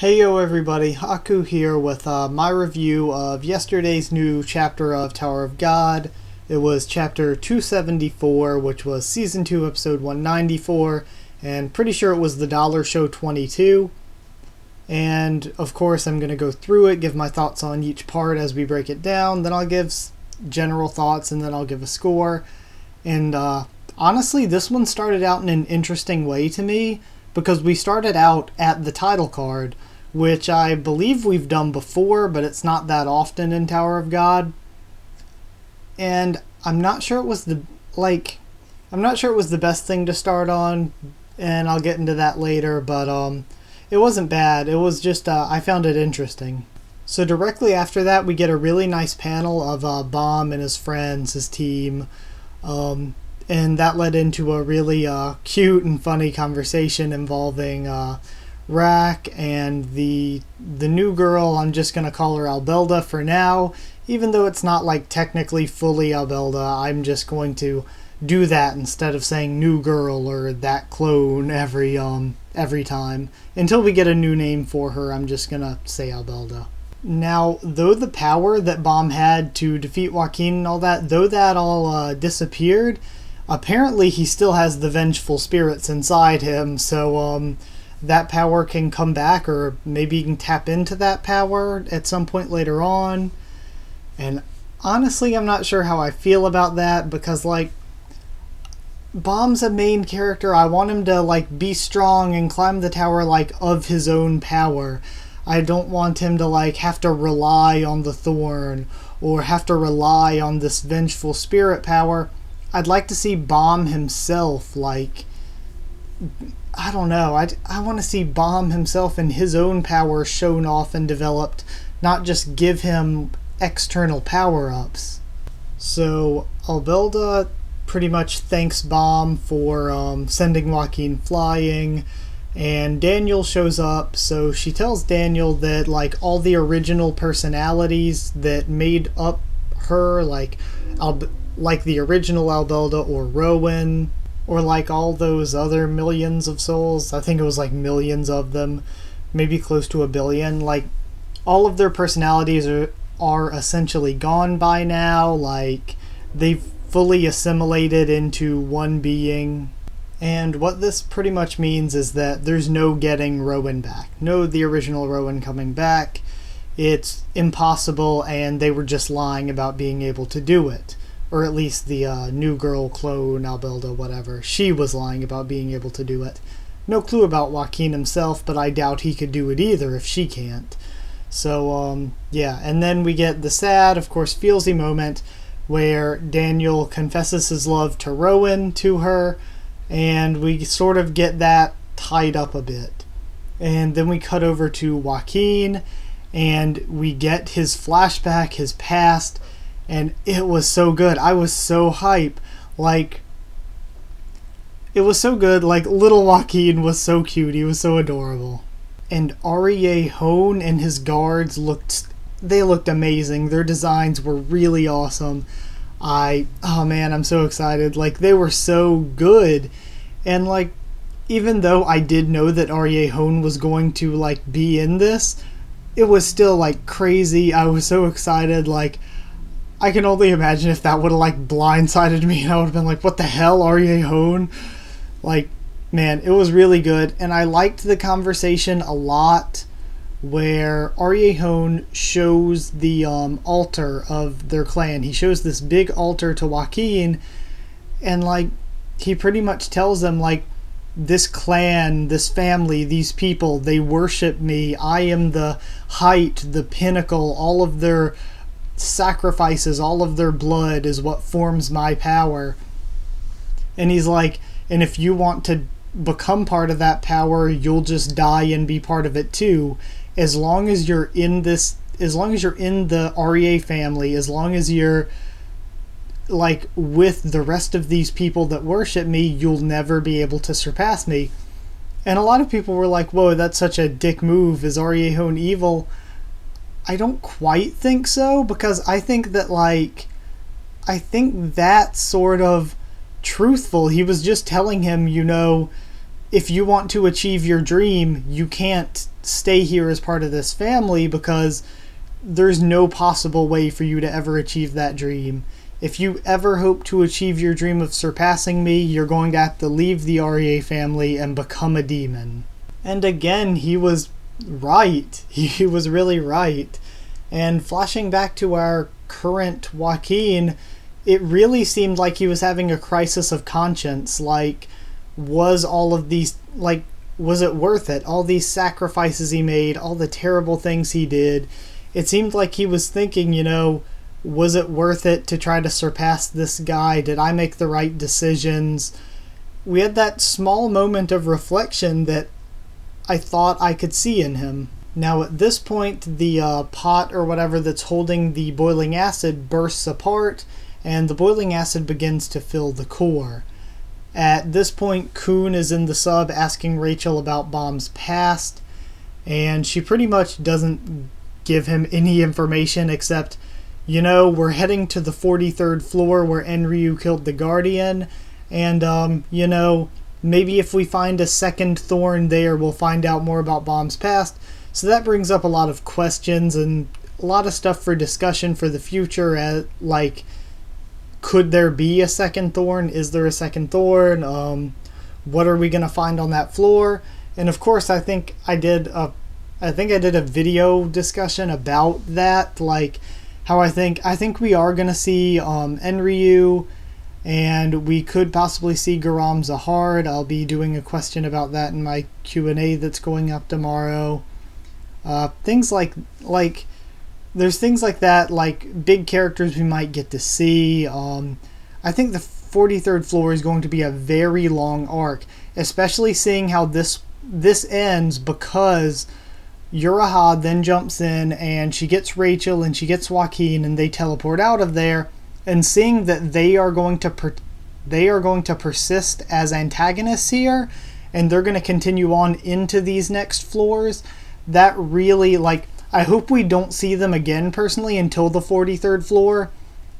Hey yo everybody, Haku here with my review of yesterday's new chapter of Tower of God. It was chapter 274, which was season 2 episode 194, and pretty sure it was the Dollar Show 22. And of course I'm going to go through it, give my thoughts on each part as we break it down, then I'll give general thoughts, and then I'll give a score. And honestly, this one started out in an interesting way to me, because we started out at the title card, which I believe we've done before, but it's not that often in Tower of God. And I'm not sure it was the best thing to start on, and I'll get into that later, but it wasn't bad. It was just I found it interesting. So directly after that, we get a really nice panel of Bomb and his friends, his team, and that led into a really cute and funny conversation involving Rack and the new girl. I'm just going to call her Albelda for now, even though it's not like technically fully Albelda. I'm just going to do that instead of saying new girl or that clone every time. Until we get a new name for her, I'm just going to say Albelda. Now, though the power that Bomb had to defeat Joaquin and all that, though that all disappeared, apparently he still has the vengeful spirits inside him, so that power can come back, or maybe he can tap into that power at some point later on. And honestly, I'm not sure how I feel about that, because like, Bomb's a main character. I want him to like be strong and climb the tower like of his own power. I don't want him to like have to rely on the thorn or have to rely on this vengeful spirit power. I'd like to see Bomb himself, like, I don't know, I want to see Bomb himself and his own power shown off and developed, not just give him external power-ups. So Albelda pretty much thanks Bomb for sending Joaquin flying, and Daniel shows up, so she tells Daniel that like all the original personalities that made up her, like the original Albelda or Rowan, or like all those other millions of souls, I think it was like millions of them, maybe close to 1 billion, like all of their personalities are essentially gone by now, like they've fully assimilated into one being. And what this pretty much means is that there's no getting Rowan back. No, the original Rowan coming back. It's impossible, and they were just lying about being able to do it. Or at least the new girl clone, Albelda, whatever. She was lying about being able to do it. No clue about Joaquin himself, but I doubt he could do it either if she can't. So, yeah. And then we get the sad, of course, feelsy moment where Daniel confesses his love to Rowan to her, and we sort of get that tied up a bit. And then we cut over to Joaquin, and we get his flashback, his past, and it was so good. I was so hype. Like, it was so good. Like, little Joaquin was so cute. He was so adorable. And Hone and his guards looked amazing. Their designs were really awesome. Oh man, I'm so excited. Like, they were so good. And like, even though I did know that Hone was going to like be in this, it was still like crazy. I was so excited. Like, I can only imagine if that would have like blindsided me, and I would have been like, what the hell, Hone? Like, man, it was really good. And I liked the conversation a lot where Hone shows the altar of their clan. He shows this big altar to Joaquin, and like, he pretty much tells them like, this clan, this family, these people, they worship me. I am the height, the pinnacle, all of their sacrifices, all of their blood is what forms my power. And he's like, and if you want to become part of that power, you'll just die and be part of it too. As long as you're in this, as long as you're in the REA family, as long as you're like with the rest of these people that worship me, you'll never be able to surpass me. And a lot of people were like, whoa, that's such a dick move. Is Hone evil? I don't quite think so, because I think that like, I think that's sort of truthful. He was just telling him, you know, if you want to achieve your dream, you can't stay here as part of this family because there's no possible way for you to ever achieve that dream. If you ever hope to achieve your dream of surpassing me, you're going to have to leave the REA family and become a demon. And again, he was right. He was really right. And flashing back to our current Joaquin, it really seemed like he was having a crisis of conscience. Like, was all of these, like, was it worth it? All these sacrifices he made, all the terrible things he did. It seemed like he was thinking, you know, was it worth it to try to surpass this guy? Did I make the right decisions? We had that small moment of reflection that I thought I could see in him. Now at this point, the pot or whatever that's holding the boiling acid bursts apart, and the boiling acid begins to fill the core. At this point, Kun is in the sub asking Rachel about Bomb's past, and she pretty much doesn't give him any information except, you know, we're heading to the 43rd floor where Enryu killed the Guardian, and, you know, maybe if we find a second thorn there, we'll find out more about Bomb's past. So that brings up a lot of questions and a lot of stuff for discussion for the future, like, could there be a second thorn? Is there a second thorn? What are we going to find on that floor? And of course, I think I did a video discussion about that, like how I think we are going to see Enryu, and we could possibly see Garam Zahard. I'll be doing a question about that in my Q&A that's going up tomorrow. Things like there's things like that, like big characters we might get to see. I think the 43rd floor is going to be a very long arc, especially seeing how this ends, because Uraha then jumps in and she gets Rachel and she gets Joaquin and they teleport out of there, and seeing that they are going to persist as antagonists here, and they're going to continue on into these next floors. That really, like, I hope we don't see them again personally until the 43rd floor,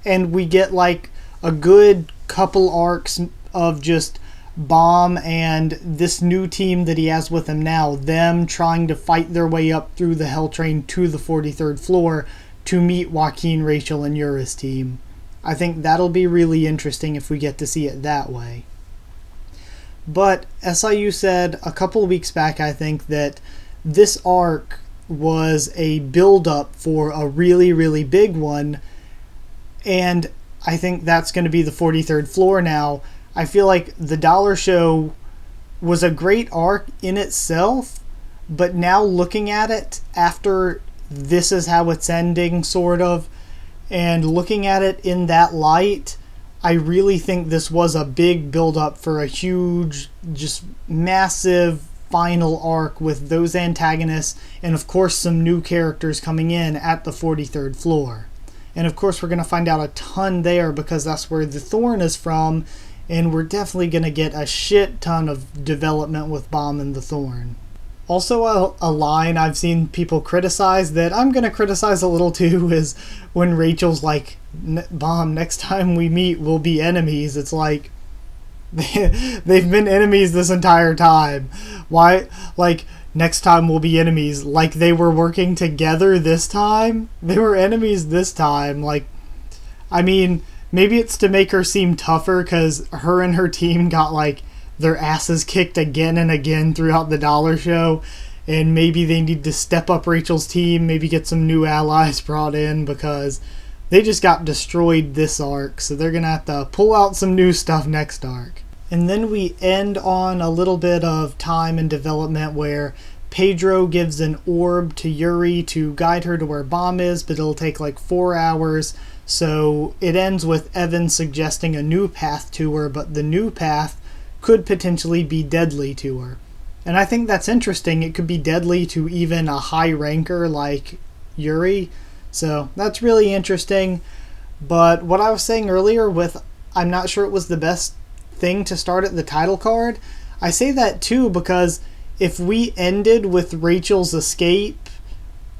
and we get like a good couple arcs of just Bomb and this new team that he has with him now, them trying to fight their way up through the Hell Train to the 43rd floor to meet Joaquin, Rachel, and Yura's team. I think that'll be really interesting if we get to see it that way. But SIU said a couple of weeks back, I think, that this arc was a build-up for a really, really big one, and I think that's going to be the 43rd floor now. I feel like the Dollar Show was a great arc in itself, but now looking at it after this is how it's ending, sort of, and looking at it in that light, I really think this was a big build-up for a huge, just massive final arc with those antagonists, and of course some new characters coming in at the 43rd floor. And of course we're going to find out a ton there because that's where the Thorn is from, and we're definitely going to get a shit ton of development with Bomb and the Thorn. Also, a line I've seen people criticize that I'm going to criticize a little too is when Rachel's like, Bomb, next time we meet we'll be enemies. It's like, they've been enemies this entire time. Why, like, next time we'll be enemies? Like, they were working together this time? They were enemies this time. Like, I mean, maybe it's to make her seem tougher because her and her team got, like, their asses kicked again and again throughout the Dollar Show, and maybe they need to step up Rachel's team, maybe get some new allies brought in, because they just got destroyed this arc, so they're gonna have to pull out some new stuff next arc. And then we end on a little bit of time and development where Pedro gives an orb to Yuri to guide her to where Bomb is, but it'll take like 4 hours. So it ends with Evan suggesting a new path to her, but the new path could potentially be deadly to her. And I think that's interesting. It could be deadly to even a high ranker like Yuri. So that's really interesting. But what I was saying earlier with I'm not sure it was the best thing to start at the title card, I say that too because if we ended with Rachel's escape,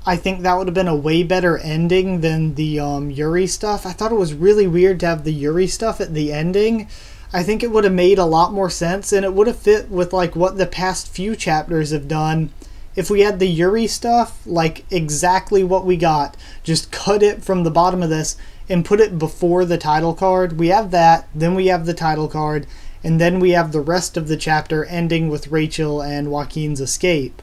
I think that would have been a way better ending than the Yuri stuff. I thought it was really weird to have the Yuri stuff at the ending. I think it would have made a lot more sense, and it would have fit with like what the past few chapters have done. If we had the Yuri stuff, like exactly what we got, just cut it from the bottom of this and put it before the title card. We have that, then we have the title card, and then we have the rest of the chapter ending with Rachel and Joaquin's escape.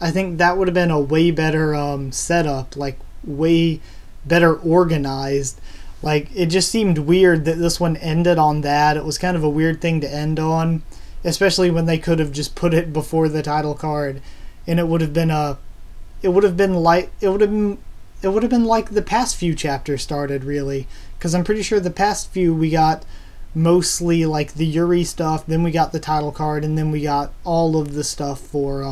I think that would have been a way better setup, like way better organized. Like, it just seemed weird that this one ended on that. It was kind of a weird thing to end on, especially when they could have just put it before the title card, and it would have been like the past few chapters started, really, because I'm pretty sure the past few we got mostly like the Yuri stuff, then we got the title card, and then we got all of the stuff for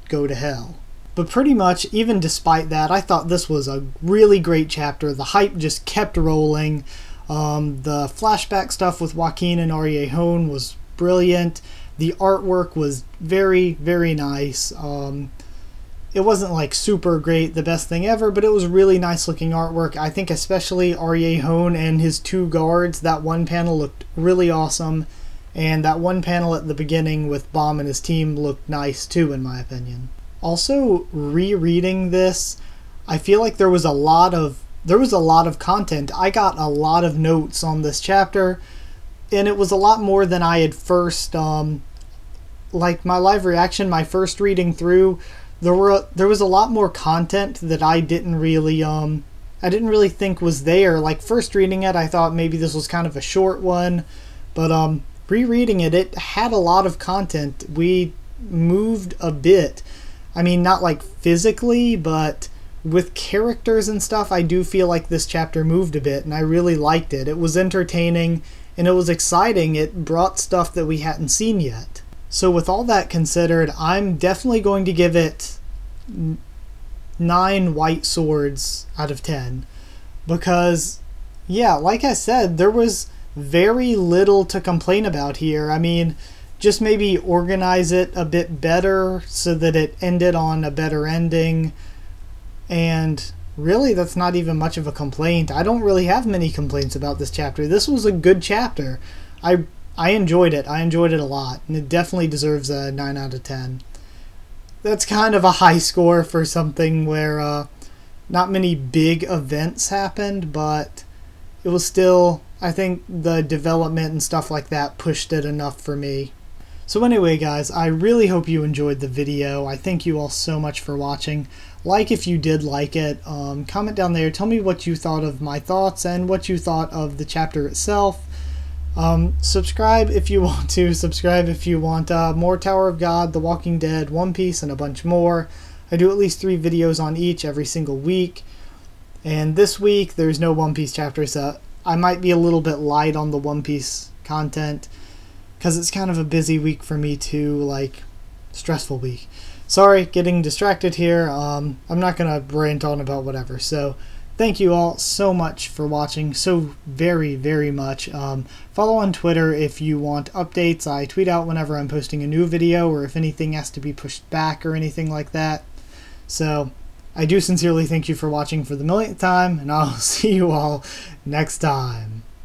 Go to Hell. But pretty much, even despite that, I thought this was a really great chapter. The hype just kept rolling. The flashback stuff with Joaquin and Ariejon was brilliant. The artwork was very, very nice. It wasn't like super great, the best thing ever, but it was really nice looking artwork. I think especially Ariejon and his two guards, that one panel looked really awesome. And that one panel at the beginning with Baum and his team looked nice too, in my opinion. Also, rereading this, I feel like there was a lot of content. I got a lot of notes on this chapter, and it was a lot more than I had first, like my live reaction, my first reading through, there was a lot more content that I didn't really think was there. Like, first reading it, I thought maybe this was kind of a short one, but rereading it, it had a lot of content. We moved a bit. I mean, not like physically, but with characters and stuff, I do feel like this chapter moved a bit, and I really liked it. It was entertaining, and it was exciting. It brought stuff that we hadn't seen yet. So with all that considered, I'm definitely going to give it 9 white swords out of 10. Because, yeah, like I said, there was very little to complain about here. I mean, just maybe organize it a bit better so that it ended on a better ending. And really, that's not even much of a complaint. I don't really have many complaints about this chapter. This was a good chapter. I enjoyed it. I enjoyed it a lot. And it definitely deserves a 9 out of 10. That's kind of a high score for something where not many big events happened, but it was still, I think the development and stuff like that pushed it enough for me. So anyway, guys, I really hope you enjoyed the video. I thank you all so much for watching. Like if you did like it. Comment down there. Tell me what you thought of my thoughts and what you thought of the chapter itself. Subscribe if you want to. Subscribe if you want more Tower of God, The Walking Dead, One Piece, and a bunch more. I do at least 3 videos on each every single week. And this week, there's no One Piece chapter, so I might be a little bit light on the One Piece content, because it's kind of a busy week for me too, like, stressful week. Sorry, getting distracted here. I'm not going to rant on about whatever. So, thank you all so much for watching, so very, very much. Follow on Twitter if you want updates. I tweet out whenever I'm posting a new video, or if anything has to be pushed back or anything like that. So, I do sincerely thank you for watching for the millionth time, and I'll see you all next time.